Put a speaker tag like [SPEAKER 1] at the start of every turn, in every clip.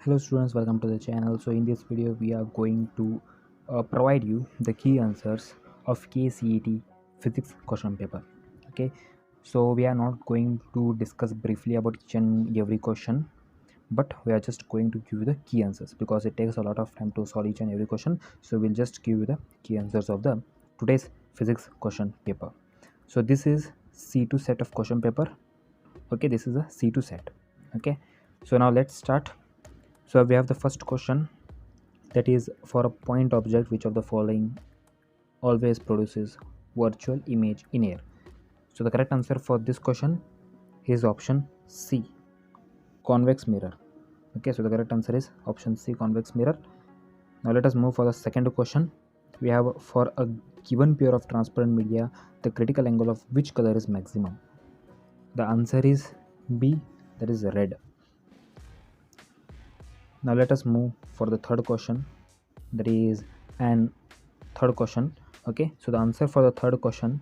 [SPEAKER 1] Hello students, welcome to the channel. So in this video we are going to provide you the key answers of Kcet physics question paper. Okay, so we are not going to discuss briefly about each and every question, but we are just going to give you the key answers because it takes a lot of time to solve each and every question. So we'll just give you the key answers of the today's physics question paper. So this is C2 set of question paper. Okay, this is a C2 set. Okay, so now let's start. So we have the first question, that is, for a point object, which of the following always produces virtual image in air? So the correct answer for this question is option C, convex mirror. Okay, so the correct answer is option C, convex mirror. Now let us move for the second question. We have, for a given pair of transparent media, the critical angle of which color is maximum? The answer is B, that is red. Now let us move for the third question, that is an third question. Okay, so the answer for the third question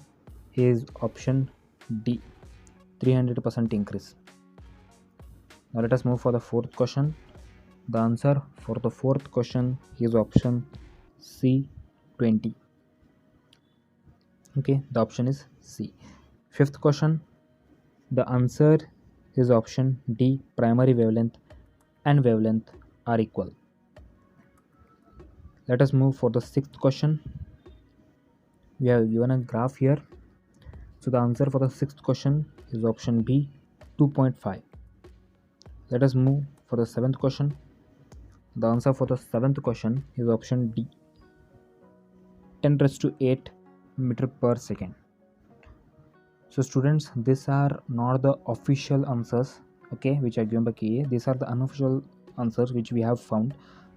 [SPEAKER 1] is option D, 300% increase. Now let us move for the fourth question. The answer for the fourth question is option C, 20. Okay, the option is C. Fifth question, the answer is option D, primary wavelength and wavelength are equal. Let us move for the sixth question. We have given a graph here. So the answer for the sixth question is option B, 2.5. Let us move for the seventh question. The answer for the seventh question is option D, 10 raised to 8 meter per second. So students, these are not the official answers, okay, which are given by KA. These are the unofficial answers which we have found.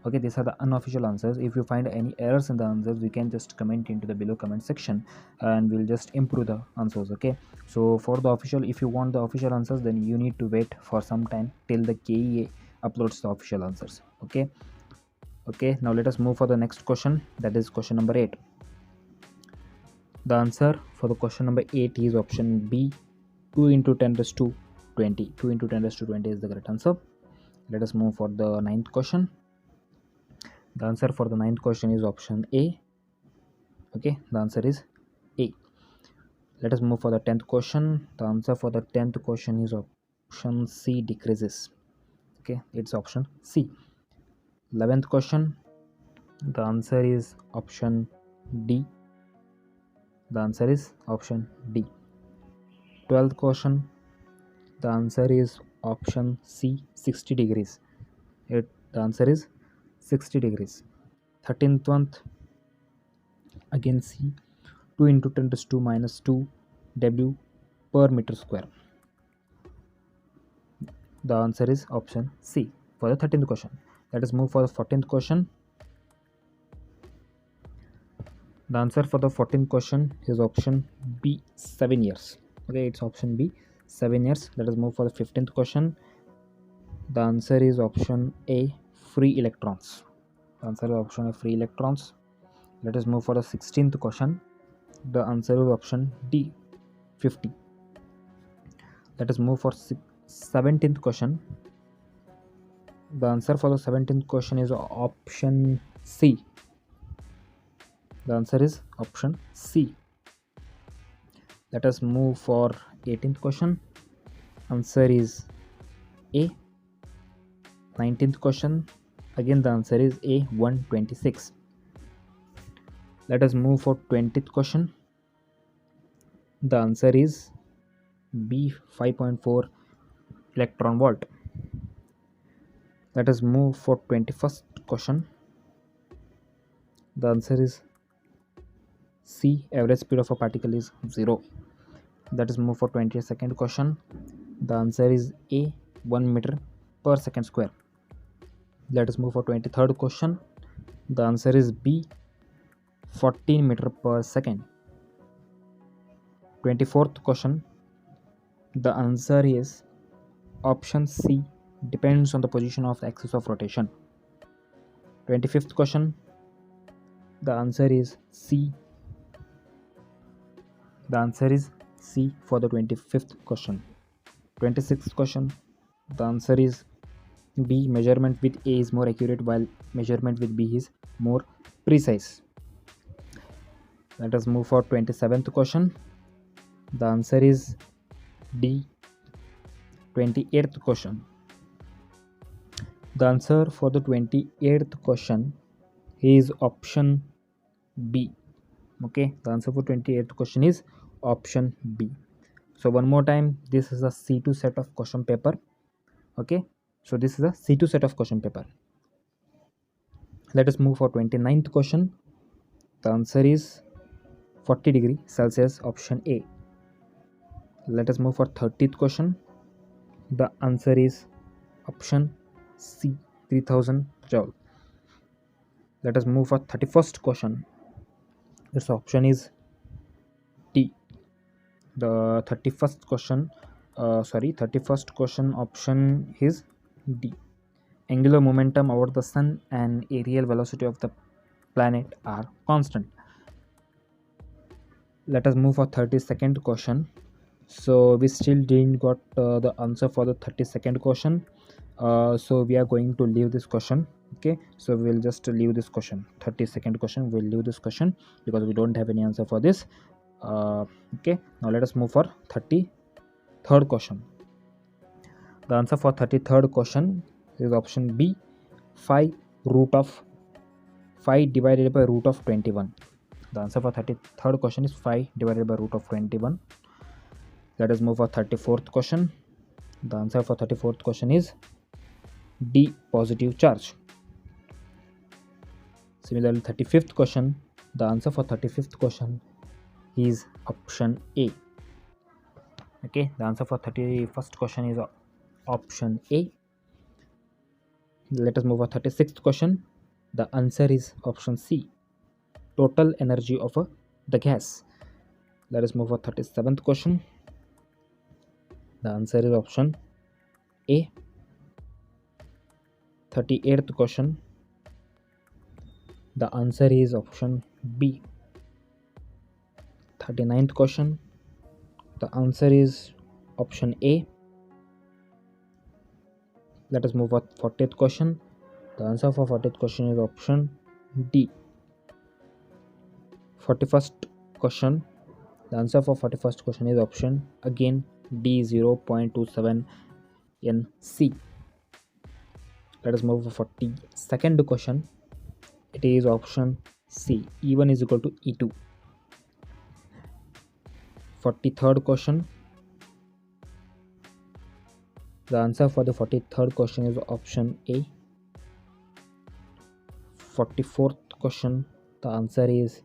[SPEAKER 1] Okay, these are the unofficial answers. If you find any errors in the answers, we can just comment into the below comment section and we'll just improve the answers. Okay, so for the official, if you want the official answers, then you need to wait for some time till the KEA uploads the official answers. Okay, now let us move for the next question, that is question number 8. The answer for the question number 8 is option B, 2 into 10 raised to 20. 2 into 10 raised to 20 is the correct answer. Let us move for the ninth question. The answer for the ninth question is option A. Okay, the answer is A. Let us move for the 10th question. The answer for the 10th question is option C, decreases. Okay, it's option C. 11th question. The answer is option D. The answer is option D. 12th question. The answer is option C, 60 degrees. The answer is 60 degrees. 13th one, again C, 2 into 10 raised to minus 2 W per meter square. The answer is option C for the 13th question. Let us move for the 14th question. The answer for the 14th question is option B, 7 years. Okay, it's option B, 7 years. Let us move for the 15th question. The answer is option A, free electrons. The answer is option A, free electrons. Let us move for the 16th question. The answer is option D, 50. Let us move for 17th question. The answer for the 17th question is option C. The answer is option C. Let us move for 18th question. Answer is A. 19th question. Again the answer is A, 126. Let us move for 20th question. The answer is B, 5.4 electron volt. Let us move for 21st question. The answer is C, average speed of a particle is 0. Let us move for 22nd question. The answer is A, 1 meter per second square. Let us move for 23rd question. The answer is B, 14 meter per second. 24th question. The answer is option C, depends on the position of the axis of rotation. 25th question. The answer is C. The answer is C for the 25th question. 26th question. The answer is B. Measurement with A is more accurate while measurement with B is more precise. Let us move for 27th question. The answer is D. 28th question. The answer for the 28th question is option B. Okay, the answer for 28th question is option B. So one more time, this is a C2 set of question paper. Okay, so this is a C2 set of question paper. Let us move for 29th question. The answer is 40 degree Celsius, option A. Let us move for 30th question. The answer is option C, 3000 joule. Let us move for 31st question. Its option is D. The 31st question, 31st question option is D. Angular momentum over the sun and aerial velocity of the planet are constant. Let us move for 32nd question. So we still didn't got the answer for the 32nd question. So we are going to leave this question. Okay, so we'll just leave this question. 32nd question, we'll leave this question because we don't have any answer for this. Okay, now let us move for 33rd question. The answer for 33rd question is option B, 5 divided by root of 21. The answer for 33rd question is 5 divided by root of 21. Let us move for 34th question. The answer for 34th question is D, positive charge. Similarly, 35th question. The answer for 35th question is option A. Okay, the answer for 31st question is option A. Let us move for 36th question. The answer is option C, total energy of the gas. Let us move for 37th question. The answer is option A. 38th question. The answer is option B. 39th question. The answer is option A. Let us move for 40th question. The answer for 40th question is option D. 41st question. The answer for 41st question is option again D, 0.27 NC. Let us move for 42nd question. It is option C, E1 is equal to E2. 43rd question. The answer for the 43rd question is option A. 44th question. The answer is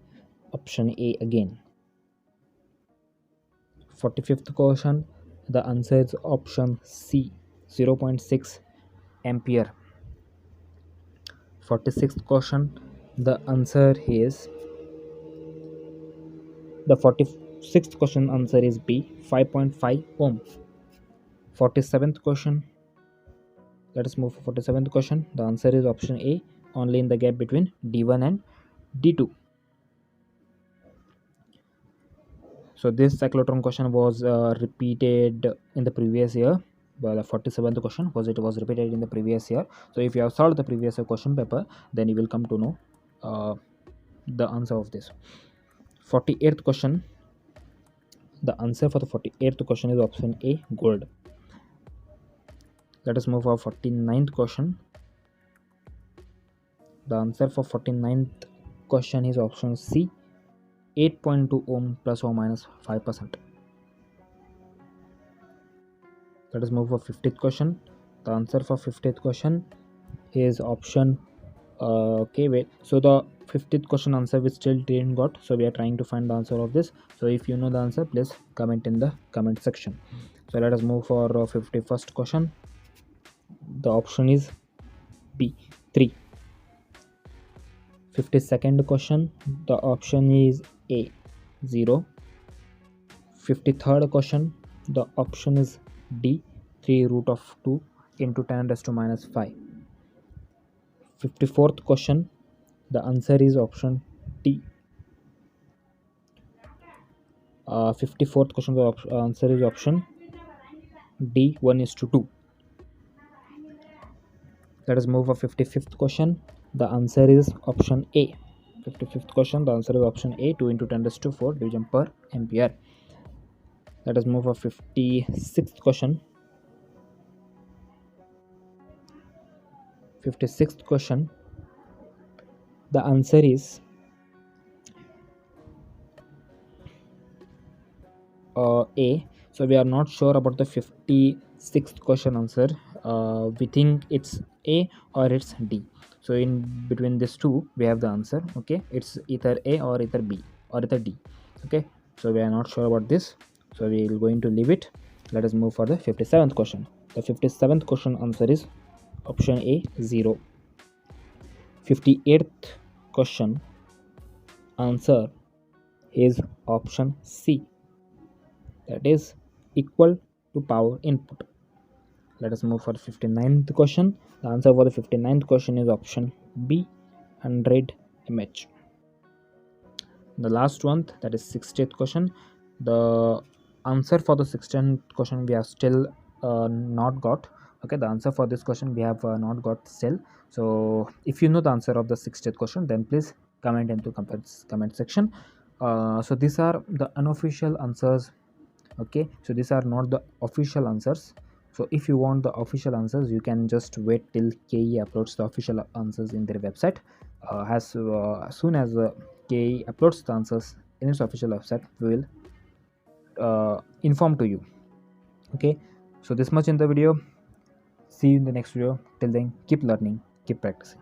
[SPEAKER 1] option A again. 45th question. The answer is option C, 0.6 ampere. 46th question. The answer is the 46th question answer is B, 5.5 ohm. 47th question. Let us move for 47th question. The answer is option A, only in the gap between D1 and D2. So this cyclotron question was repeated in the previous year. Well, the 47th question was repeated in the previous year. So if you have solved the previous year question paper, then you will come to know the answer of this. 48th question. The answer for the 48th question is option A, gold. Let us move for 49th question. The answer for 49th question is option C, 8.2 ohm plus or minus 5%. Let us move for 50th question. The answer for 50th question is option okay, wait. So the 50th question answer we still didn't got. So we are trying to find the answer of this. So if you know the answer, please comment in the comment section. So let us move for 51st question. The option is B, 3. 52nd question. The option is A, 0. 53rd question. The option is D, 3 root of 2 into 10 raised to minus 5. 54th question. The answer is option D. 54th question. The answer is option D, 1:2. Let us move for 55th question. The answer is option A. 55th question, the answer is option A, 2 into 10 raised to 4 division per ampere. Let us move for 56th question. 56th question, the answer is A. So we are not sure about the 56th question answer. We think it's A or it's D. So in between these two, we have the answer. Okay, it's either A or either B or either D. Okay, so we are not sure about this. So we are going to leave it. Let us move for the 57th question. The 57th question answer is option A, 0. 58th question answer is option C, that is equal to power input. Let us move for the 59th question. The answer for the 59th question is option B, 100 mH. The last one, that is 60th question. The answer for the 16th question we have still not got. Okay, the answer for this question we have not got still. So if you know the answer of the 60th question, then please comment into comment section. So these are the unofficial answers. Okay, so these are not the official answers. So if you want the official answers, you can just wait till KE uploads the official answers in their website. As soon as KE uploads the answers in its official website, we will inform to you. Okay, so this much in the video. See you in the next video. Till then, keep learning, keep practicing.